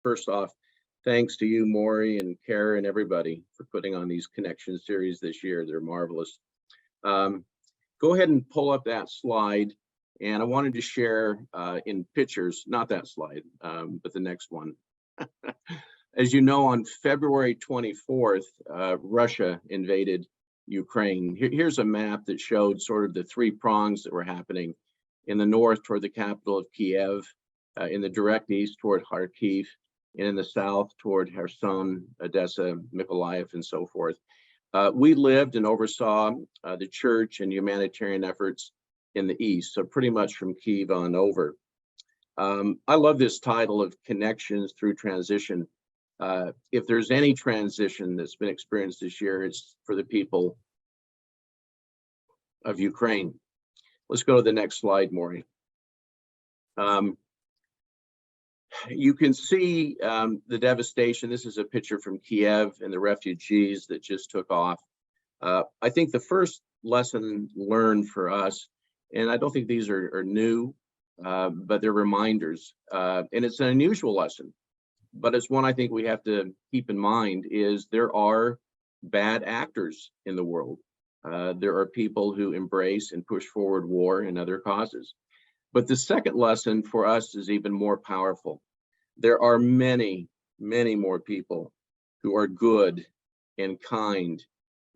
First off, thanks to you, Maury and Kara and everybody for putting on these connection series this year. They're marvelous. Go ahead and pull up that slide. And I wanted to share in pictures, not that slide, but the next one. As you know, on February 24th, Russia invaded Ukraine. Here's a map that showed sort of the three prongs that were happening. In the north toward the capital of Kiev, in the direct east toward Kharkiv, and in the south toward Kherson, Odessa, Mykolaiv, and so forth. We lived and oversaw the church and humanitarian efforts in the east, so pretty much from Kiev on over. I love this title of Connections Through Transition. If there's any transition that's been experienced this year, it's for the people of Ukraine. Let's go to the next slide, Maury. You can see the devastation. This is a picture from Kiev and the refugees that just took off. I think the first lesson learned for us, and I don't think these are new, but they're reminders. And it's an unusual lesson, but it's one I think we have to keep in mind is there are bad actors in the world. There are people who embrace and push forward war and other causes. But the second lesson for us is even more powerful. There are many, many more people who are good and kind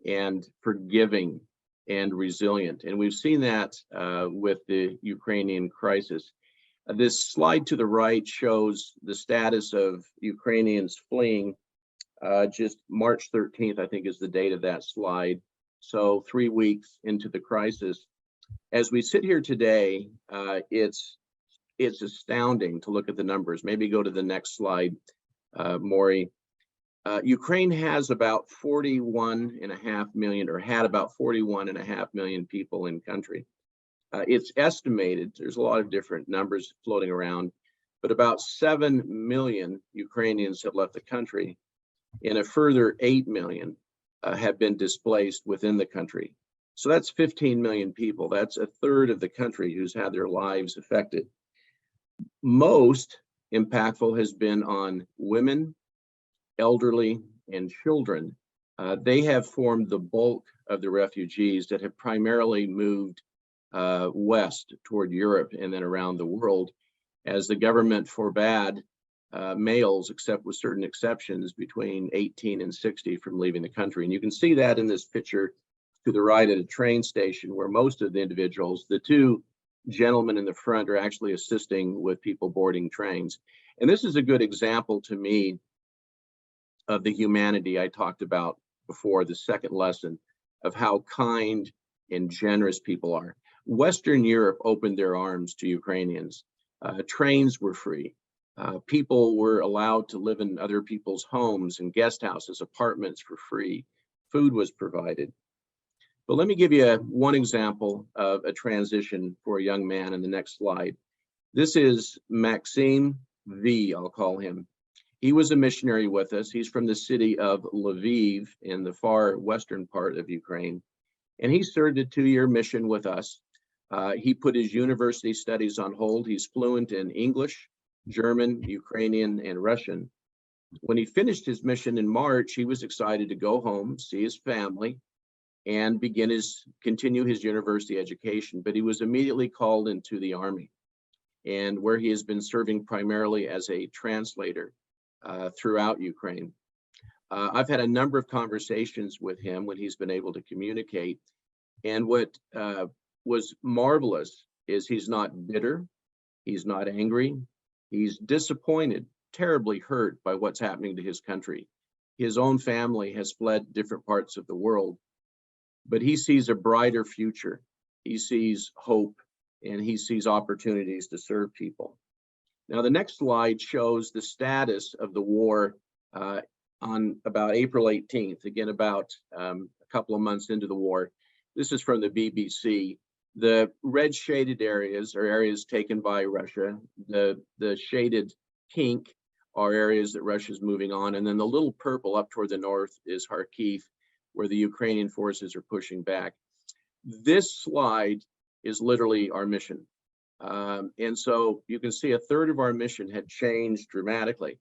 and forgiving and resilient. And we've seen that with the Ukrainian crisis. This slide to the right shows the status of Ukrainians fleeing. Just March 13th, I think, is the date of that slide. So 3 weeks into the crisis. As we sit here today, it's astounding to look at the numbers. Maybe go to the next slide, Maury. Ukraine has about 41.5 million, or had about 41.5 million people in country. It's estimated, there's a lot of different numbers floating around, but about 7 million Ukrainians have left the country, and a further 8 million have been displaced within the country. So that's 15 million people. That's a third of the country who's had their lives affected. Most impactful has been on women, elderly, and children. They have formed the bulk of the refugees that have primarily moved west toward Europe and then around the world, as the government forbade males, except with certain exceptions, between 18 and 60 from leaving the country. And you can see that in this picture to the right at a train station, where most of the individuals, the two gentlemen in the front, are actually assisting with people boarding trains. And this is a good example to me of the humanity I talked about before, the second lesson of how kind and generous people are. Western Europe opened their arms to Ukrainians. Trains were free. People were allowed to live in other people's homes and guest houses, apartments for free. Food was provided. But let me give you one example of a transition for a young man in the next slide. This is Maxime V, I'll call him. He was a missionary with us. He's from the city of Lviv in the far western part of Ukraine. And he served a 2-year mission with us. He put his university studies on hold. He's fluent in English, German, Ukrainian, and Russian. When he finished his mission in March, he was excited to go home, see his family, and continue his university education. But he was immediately called into the army, and where he has been serving primarily as a translator throughout Ukraine. I've had a number of conversations with him when he's been able to communicate. And what was marvelous is he's not bitter, he's not angry, he's disappointed, terribly hurt by what's happening to his country. His own family has fled different parts of the world, but he sees a brighter future. He sees hope, and he sees opportunities to serve people. Now, the next slide shows the status of the war on about April 18th, again, about a couple of months into the war. This is from the BBC. The red shaded areas are areas taken by Russia. The shaded pink are areas that Russia's moving on. And then the little purple up toward the north is Kharkiv, where the Ukrainian forces are pushing back. This slide is literally our mission. And so you can see a third of our mission had changed dramatically.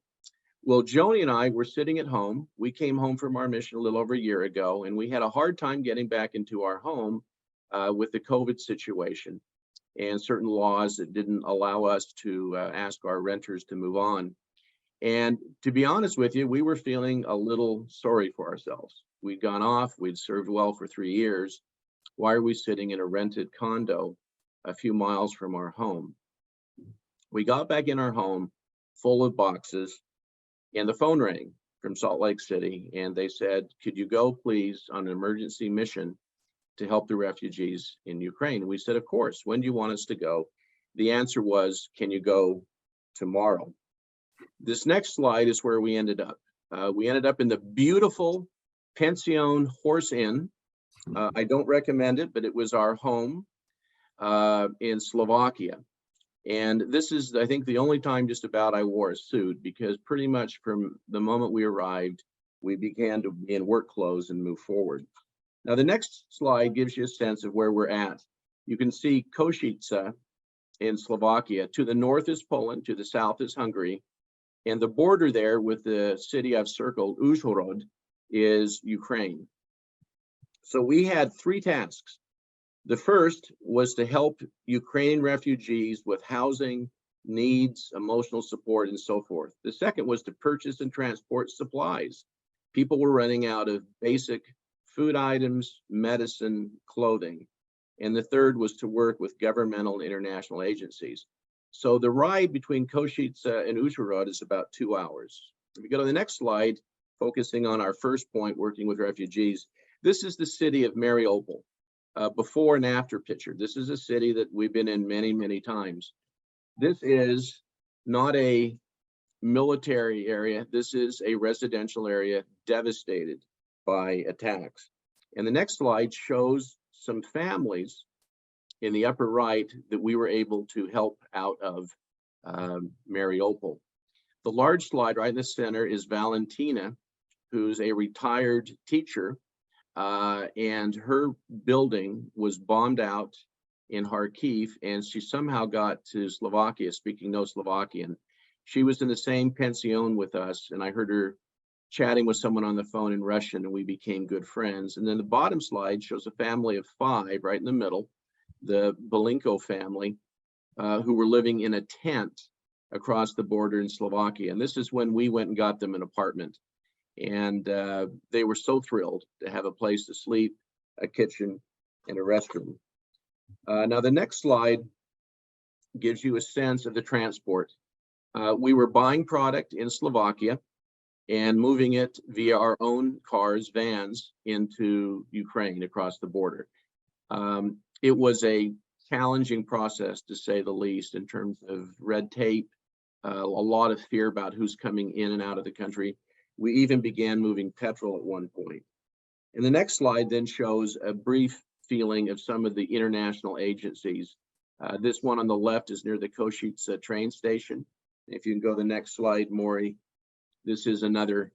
Well, Joni and I were sitting at home. We came home from our mission a little over a year ago, and we had a hard time getting back into our home with the COVID situation and certain laws that didn't allow us to ask our renters to move on. And to be honest with you, we were feeling a little sorry for ourselves. We'd gone off, we'd served well for 3 years. Why are we sitting in a rented condo a few miles from our home? We got back in our home full of boxes, and the phone rang from Salt Lake City, and they said, could you go please on an emergency mission to help the refugees in Ukraine? And we said, of course. When do you want us to go? The answer was, can you go tomorrow? This next slide is where we ended up. We ended up in the beautiful Pension Horse Inn. I don't recommend it, but it was our home in Slovakia. And this is, I think, the only time just about I wore a suit, because pretty much from the moment we arrived, we began to be in work clothes and move forward. Now, the next slide gives you a sense of where we're at. You can see Košice in Slovakia. To the north is Poland, to the south is Hungary. And the border there with the city I've circled, Uzhhorod, is Ukraine. So we had 3 tasks. The first was to help Ukrainian refugees with housing, needs, emotional support, and so forth. The second was to purchase and transport supplies. People were running out of basic food items, medicine, clothing. And the third was to work with governmental and international agencies. So the ride between Košice and Uzhhorod is about 2 hours. If we go to the next slide, focusing on our first point, working with refugees, this is the city of Mariupol, before and after picture. This is a city that we've been in many, many times. This is not a military area. This is a residential area devastated by attacks. And the next slide shows some families in the upper right that we were able to help out of Mariupol. The large slide right in the center is Valentina, who's a retired teacher, and her building was bombed out in Kharkiv, and she somehow got to Slovakia, speaking no Slovakian. She was in the same pension with us, and I heard her chatting with someone on the phone in Russian, and we became good friends. And then the bottom slide shows a family of 5 right in the middle, the Belinko family, who were living in a tent across the border in Slovakia. And this is when we went and got them an apartment. And they were so thrilled to have a place to sleep, a kitchen, and a restroom. Now, the next slide gives you a sense of the transport. We were buying product in Slovakia and moving it via our own cars, vans, into Ukraine across the border. It was a challenging process, to say the least, in terms of red tape, a lot of fear about who's coming in and out of the country. We even began moving petrol at one point. And the next slide then shows a brief feeling of some of the international agencies. This one on the left is near the Košice train station. If you can go to the next slide, Maury, this is another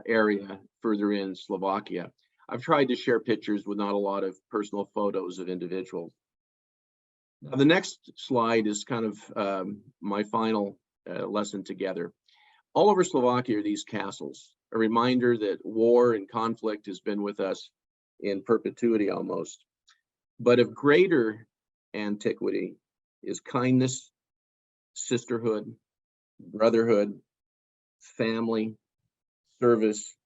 area further in Slovakia. I've tried to share pictures with not a lot of personal photos of individuals. Now, the next slide is kind of my final lesson together. All over Slovakia are these castles, a reminder that war and conflict has been with us in perpetuity almost. But of greater antiquity is kindness, sisterhood, brotherhood, family, service,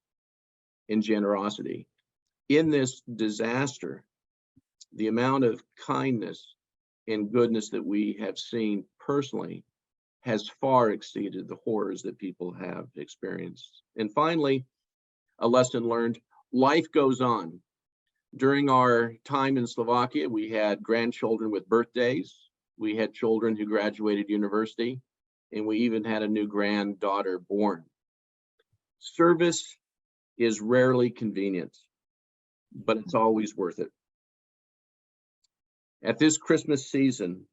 and generosity. In this disaster, the amount of kindness and goodness that we have seen personally has far exceeded the horrors that people have experienced. And finally, a lesson learned: life goes on. During our time in Slovakia, we had grandchildren with birthdays, we had children who graduated university, and we even had a new granddaughter born. Service is rarely convenient, but it's always worth it. At this Christmas season,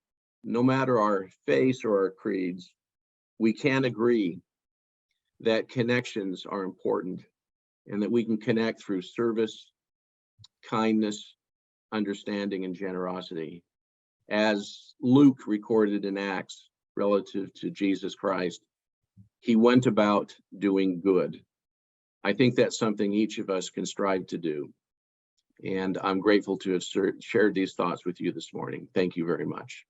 no matter our faith or our creeds, we can agree that connections are important and that we can connect through service, kindness, understanding, and generosity. As Luke recorded in Acts relative to Jesus Christ, he went about doing good. I think that's something each of us can strive to do. And I'm grateful to have shared these thoughts with you this morning. Thank you very much.